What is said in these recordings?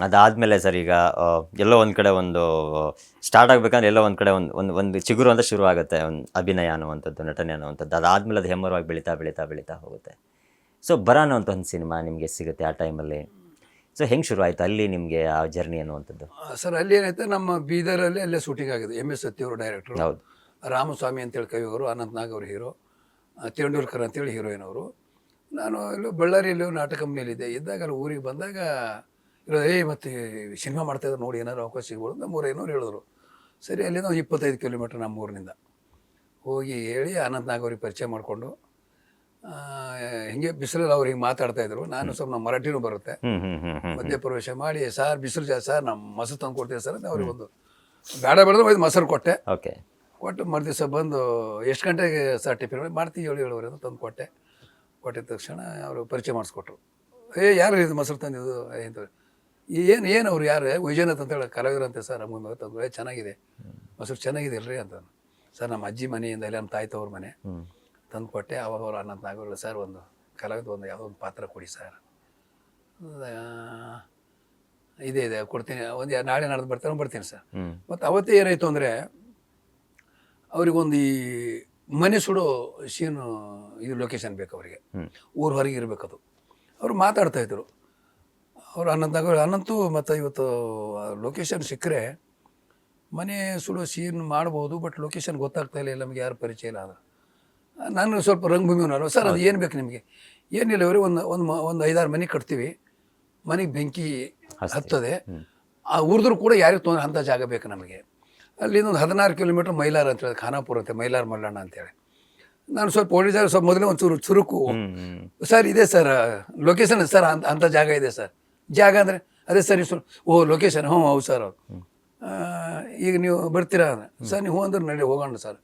ಅದಾದಮೇಲೆ ಸರ್ ಈಗ ಎಲ್ಲೋ ಒಂದು ಕಡೆ ಒಂದು ಸ್ಟಾರ್ಟ್ ಆಗಬೇಕಂದ್ರೆ ಎಲ್ಲೋ ಒಂದು ಕಡೆ ಒಂದು ಚಿಗುರು ಅಂತ ಶುರು ಆಗುತ್ತೆ, ಒಂದು ಅಭಿನಯ ಅನ್ನುವಂಥದ್ದು, ನಟನೆ ಅನ್ನುವಂಥದ್ದು. ಅದಾದಮೇಲೆ ಅದು ಹೆಮ್ಮರವಾಗಿ ಬೆಳೀತಾ ಹೋಗುತ್ತೆ. ಸೊ ಬರ ಅನ್ನೋಂಥ ಒಂದು ಸಿನಿಮಾ ನಿಮಗೆ ಸಿಗುತ್ತೆ ಆ ಟೈಮಲ್ಲಿ. ಸೊ ಹೆಂಗೆ ಶುರು ಆಯಿತು ಅಲ್ಲಿ ನಿಮಗೆ ಆ ಜರ್ನಿ ಅನ್ನುವಂಥದ್ದು? ಸರ್ ಅಲ್ಲಿ ಏನಾಯ್ತು, ನಮ್ಮ ಬೀದರಲ್ಲಿ ಅಲ್ಲೇ ಶೂಟಿಂಗ್ ಆಗಿದೆ. MS ಸತ್ಯ ಅವರು ಡೈರೆಕ್ಟ್ರು, ಹೌದು. ರಾಮಸ್ವಾಮಿ ಅಂತೇಳಿ ಕವಿಯವರು, ಅನಂತ್ ನಾಗ್ ಅವರು ಹೀರೋ, ತೆಂಡೂಲ್ಕರ್ ಅಂತೇಳಿ ಹೀರೋಯಿನ್ ಅವರು. ನಾನು ಇಲ್ಲೂ ಬಳ್ಳಾರಿಯಲ್ಲಿ ನಾಟಕ ಕಂಪ್ನಿಯಲ್ಲಿದ್ದೆ. ಇದ್ದಾಗ ಅಲ್ಲಿ ಊರಿಗೆ ಬಂದಾಗ ಮತ್ತೆ ಸಿನಿಮಾ ಮಾಡ್ತಾಯಿದ್ರು ನೋಡಿ, ಏನಾದ್ರು ಅವಕಾಶ ಸಿಗ್ಬೋದು ಅಂತ ಮೂರೇನೋರು ಹೇಳಿದ್ರು. ಸರಿ, ಅಲ್ಲಿಂದ 25 ಕಿಲೋಮೀಟ್ರ್ ನಮ್ಮ ಊರಿನಿಂದ ಹೋಗಿ ಹೇಳಿ ಅನಂತ್ ನಾಗ್ ಅವ್ರಿಗೆ ಪರಿಚಯ ಮಾಡಿಕೊಂಡು ಹಿಂಗೆ ಬಿಸಿಲಲ್ಲಿ ಅವ್ರು ಹಿಂಗೆ ಮಾತಾಡ್ತಾಯಿದ್ರು. ನಾನು ಸ್ವಲ್ಪ ನಮ್ಮ ಮರಾಠಿನೂ ಬರುತ್ತೆ, ಮಧ್ಯಪ್ರವೇಶ ಮಾಡಿ, ಸರ್ ಬಿಸಿಲು ಜಾಸ್ತಿ ಸರ್, ನಮ್ಮ ಮೊಸರು ತಂದು ಕೊಡ್ತೀವಿ ಸರ್ ಅಂತ ಅವ್ರಿಗೆ ಒಂದು ಬೇಡ ಬೇಡದ್ರೆ ಒಂದು ಮೊಸರು ಕೊಟ್ಟೆ. ಓಕೆ. ಕೊಟ್ಟು ಮರುದಿವಸ ಬಂದು ಎಷ್ಟು ಗಂಟೆಗೆ ಸರ್ ಟಿಫಿನ್ ಮಾಡ್ತೀವಿ 7-7:30 ಅಂತ ತಂದು ಕೊಟ್ಟಿದ ತಕ್ಷಣ ಅವರು ಪರಿಚಯ ಮಾಡಿಸ್ಕೊಟ್ರು. ಯಾರು ಇದು ಮೊಸರು ತಂದಿದ್ದು ಅಂತ. ಏನು ಅವ್ರು ಯಾರು ವಿಜಯನಾಥ್ ಅಂತೇಳಿ ಕಲಾವಿದರಂತೆ ಸರ್. ನಮಗೆ ತಂದು ಚೆನ್ನಾಗಿದೆ ಮೊಸರು, ಚೆನ್ನಾಗಿದೆ ಇಲ್ರಿ ಅಂತ. ಸರ್ ನಮ್ಮ ಅಜ್ಜಿ ಮನೆಯಿಂದ ಇಲ್ಲಿ ನಮ್ಮ ತಾಯಿ ತವ್ರ ಮನೆ ತಂದು ಕೊಟ್ಟೆ. ಅವಾಗ ಅವ್ರು ಅನಂತ್ ನಾಗಲ್ಲ ಸರ್, ಒಂದು ಕಲಾವಿದ ಒಂದು ಯಾವುದೋ ಒಂದು ಪಾತ್ರ ಕೊಡಿ ಸರ್. ಇದೆ ಕೊಡ್ತೀನಿ, ಒಂದು ನಾಳೆ ನಾಡ್ದು ಬರ್ತೀನಿ ಸರ್. ಮತ್ತು ಅವತ್ತೇ ಏನಾಯಿತು ಅಂದರೆ ಅವ್ರಿಗೊಂದು ಈ ಮನೆ ಸುಡೋ ಸೀನು ಇದು ಲೊಕೇಶನ್ ಬೇಕು ಅವರಿಗೆ, ಊರು ಹೊರಗೆ ಇರಬೇಕದು. ಅವರು ಮಾತಾಡ್ತಾಯಿದ್ರು ಅವರು ಅನಂತು ಮತ್ತು ಇವತ್ತು ಲೊಕೇಶನ್ ಸಿಕ್ಕರೆ ಮನೆ ಸುಡೋ ಸೀನ್ ಮಾಡ್ಬೋದು, ಬಟ್ ಲೊಕೇಶನ್ ಗೊತ್ತಾಗ್ತಾ ಇಲ್ಲ, ನಮಗೆ ಯಾರು ಪರಿಚಯ ಇಲ್ಲ. ಅದು ನಾನು ಸ್ವಲ್ಪ ರಂಗಭೂಮಿನಲ್ಲ ಸರ್, ಅದು ಏನು ಬೇಕು ನಿಮಗೆ? ಏನಿಲ್ಲ ಇವರು ಒಂದು 5-6 ಮನೆ ಕಟ್ತೀವಿ, ಮನೆಗೆ ಬೆಂಕಿ ಹತ್ತದೆ, ಆ ಉರಿದ್ರು ಕೂಡ ಯಾರಿಗೆ ತೊಂದರೆ ಅಂಥ ಜಾಗ ಬೇಕು ನಮಗೆ. ಅಲ್ಲಿಂದ ಒಂದು 16 ಕಿಲೋಮೀಟ್ರ್ ಮೈಲಾರ ಅಂತೇಳಿ, ಖಾನಾಪುರ ಅಂತ, ಮೈಲಾರ ಮಲ್ಲಣ್ಣ ಅಂತೇಳಿ. ನಾನು ಸ್ವಲ್ಪ ಹೊಡಿದಾಗ ಸ್ವಲ್ಪ ಮೊದಲೇ ಒಂಚೂರು ಚುರುಕು, ಸರ್ ಇದೆ ಸರ್ ಲೊಕೇಶನ್ ಸರ್, ಅಂಥ ಜಾಗ ಇದೆ ಸರ್. ಜಾಗ ಅಂದರೆ ಅದೇ ಸರ್ ನೀವು ಲೊಕೇಶನ್ ಹೌದು ಸರ್. ಈಗ ನೀವು ಬರ್ತೀರಾ ಸರ್? ನೀವು ಅಂದ್ರೆ ನಡಿ ಹೋಗೋಣ ಸರ್.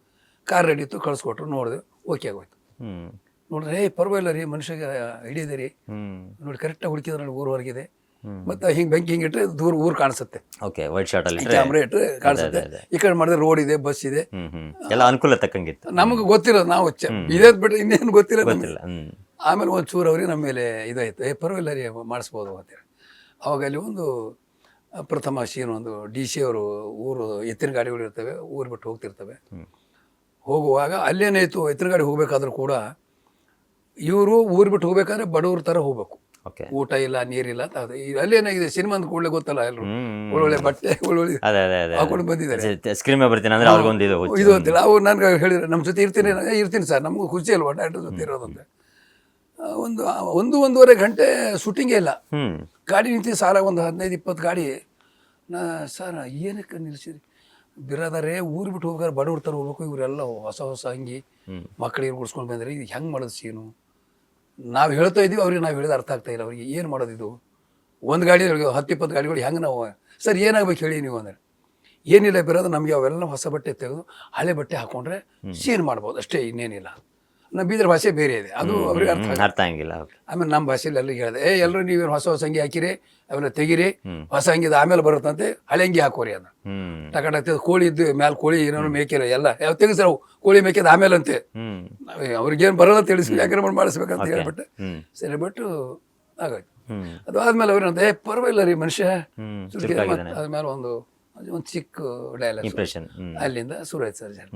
ಕಾರ್ ರೆಡಿ ಇತ್ತು, ಕಳಿಸ್ಕೊಟ್ರು, ನೋಡಿದೆ, ಓಕೆ ಆಗೋಯ್ತು. ನೋಡ್ರಿ ಪರವಾಗಿಲ್ಲ ರೀ, ಮನುಷ್ಯಗೆ ಹಿಡಿದೆ ರೀ, ನೋಡಿ ಕರೆಕ್ಟಾಗಿ ಹುಡುಕಿದ್ರೆ ನೋಡಿ ಊರು ಹೊರಗಿದೆ. ಮತ್ತು ಹಿಂಗೆ ಬೆಂಕಿ ಹಿಂಗೆ ಇಟ್ಟರೆ ದೂರ ಊರು ಕಾಣಿಸುತ್ತೆ. ಓಕೆ, ವೈಟ್ ಶಾರ್ಟಲ್ಲಿ ಕ್ಯಾಮ್ರಾ ಇಟ್ಟರೆ ಕಾಣಿಸುತ್ತೆ. ಈ ಕಡೆ ಮಾಡಿದ್ರೆ ರೋಡ್ ಇದೆ, ಬಸ್ ಇದೆ, ಎಲ್ಲ ಅನುಕೂಲ ತಕ್ಕಂಗಿತ್ತು. ನಮಗೆ ಗೊತ್ತಿರೋದು ನಾವು ಇದೇದು ಬಿಟ್ಟರೆ ಇನ್ನೇನು ಗೊತ್ತಿಲ್ಲ. ಆಮೇಲೆ ಒಂದು ಚೂರು ಅವ್ರಿಗೆ ನಮ್ಮ ಮೇಲೆ ಇದಾಯಿತು, ಪರವಾಗಿಲ್ಲ ರೀ ಮಾಡಿಸ್ಬೋದು ಅಂತೇಳಿ. ಅವಾಗ ಅಲ್ಲಿ ಒಂದು ಪ್ರಥಮ ಸೀನ್, ಒಂದು DC ಅವರು ಊರು ಎತ್ತಿನ ಗಾಡಿಗಳು ಇರ್ತವೆ, ಊರು ಬಿಟ್ಟು ಹೋಗ್ತಿರ್ತವೆ. ಹೋಗುವಾಗ ಅಲ್ಲೇನಾಯಿತು, ಎತ್ತಿನ ಗಾಡಿ ಹೋಗ್ಬೇಕಾದ್ರೂ ಕೂಡ ಇವರು ಊರು ಬಿಟ್ಟು ಹೋಗ್ಬೇಕಾದ್ರೆ ಬಡವ್ರ ಥರ ಹೋಗ್ಬೇಕು, ಊಟ ಇಲ್ಲ ನೀರಿಲ್ಲ ಅಂತ. ಅಲ್ಲೇನಾಗಿದೆ ಸಿನಿಮಾ ಅಂದ ಕೂಡಲೇ ಗೊತ್ತಲ್ಲ, ಎಲ್ಲರೂ ಒಳ್ಳೊಳ್ಳೆ ಬಟ್ಟೆ ಒಳ್ಳೊಳ್ಳೆ ಹಾಕೊಂಡು ಬಂದಿದ್ದಾರೆ. ಇದು ಅಂತಿಲ್ಲ. ಅವ್ರು ನನಗೆ ಹೇಳಿದ್ರು ನಮ್ಮ ಜೊತೆ ಇರ್ತೀನಿ ಸರ್, ನಮಗೂ ಖುಷಿ ಅಲ್ವಾ ಡಾಕ್ಟರ್ ಜೊತೆ ಇರೋದಂತೆ. 1-1.5 ಗಂಟೆ ಶೂಟಿಂಗೇ ಇಲ್ಲ, ಗಾಡಿ ನಿಂತು ಸಾಲ ಒಂದು 15-20 ಗಾಡಿ. ಸರ್ ಏನಕ್ಕೆ ನಿಲ್ಸಿರಿ? ಬಿರಾದರೆ ಊರು ಬಿಟ್ಟು ಹೋಗ್ಬೇಕಾದ್ರೆ ಬಡವ್ರ ಥರ ಹೋಗ್ಬೇಕು, ಇವರೆಲ್ಲ ಹೊಸ ಅಂಗಿ ಮಕ್ಕಳಿಗೆ ಗುಡ್ಸ್ಕೊಂಡು ಬಂದರೆ ಇದು ಹೆಂಗೆ ಮಾಡೋದು ಸೀನು? ನಾವು ಹೇಳ್ತಾ ಇದ್ದೀವಿ, ಅವ್ರಿಗೆ ನಾವು ಹೇಳಿದ ಅರ್ಥ ಆಗ್ತಾ ಇಲ್ಲ. ಅವ್ರಿಗೆ ಏನು ಮಾಡೋದಿದು? ಒಂದು ಗಾಡಿ 10-20 ಗಾಡಿಗಳು ಹೆಂಗೆ ನಾವು ಸರ್ ಏನಾಗಬೇಕು ಹೇಳಿ ನೀವು ಅಂದರೆ? ಏನಿಲ್ಲ ಬಿರೋದು, ನಮಗೆ ಅವೆಲ್ಲ ಹೊಸ ಬಟ್ಟೆ ತೆಗೆದು ಹಳೆ ಬಟ್ಟೆ ಹಾಕೊಂಡ್ರೆ ಸೀನ್ ಮಾಡ್ಬೋದು ಅಷ್ಟೇ, ಇನ್ನೇನಿಲ್ಲ. ನಮ್ಮ ಬೀದರ್ ಭಾಷೆ ಬೇರೆ ಇದೆ, ಅದು ಅವ್ರಿಗೆ ಅರ್ಥ ಆಗಿಲ್ಲ. ಆಮೇಲೆ ನಮ್ಮ ಭಾಷೆಯಲ್ಲಿ ಎಲ್ಲ ಹೇಳಿದೆ, ಎಲ್ಲರೂ ನೀವೇನು ಹೊಸ ಅಂಗಿ ಹಾಕಿರಿ, ಅವೆಲ್ಲ ತೆಗಿರಿ, ಹೊಸ ಅಂಗಿದ ಆಮೇಲೆ ಬರುತ್ತಂತೆ, ಹಳೆ ಅಂಗಿ ಹಾಕೋರಿ ಅದ ಟಕಟಕ್. ಕೋಳಿ ಇದ್ದು ಮ್ಯಾಲೆ ಕೋಳಿ ಏನೋ ಮೇಕಿಲ್ಲ, ಎಲ್ಲ ಯಾವ ತೆಗಿಸ್ರ ಕೋಳಿ ಮೇಕಿದ ಆಮೇಲೆ ಅಂತೆ. ಅವ್ರಿಗೇನು ಬರೋಲ್ಲ ತಿಳಿಸಿ ವ್ಯಾಕರಣ ಮಾಡಿಸ್ಬೇಕಂತ ಹೇಳ್ಬಿಟ್ಟೆ. ಸರಿ ಬಿಟ್ಟು ಆಗೋಯ್ತು. ಅದು ಆದ್ಮೇಲೆ ಅವ್ರೇನಂತ ಪರವಾಗಿಲ್ಲ ರೀ ಮನುಷ್ಯ. ಆದ್ಮೇಲೆ ಒಂದು ಚಿಕ್ಕ ಡೈಲಾಗ್, ಅಲ್ಲಿಂದ ಶುರು ಆಯ್ತು ಸರ್.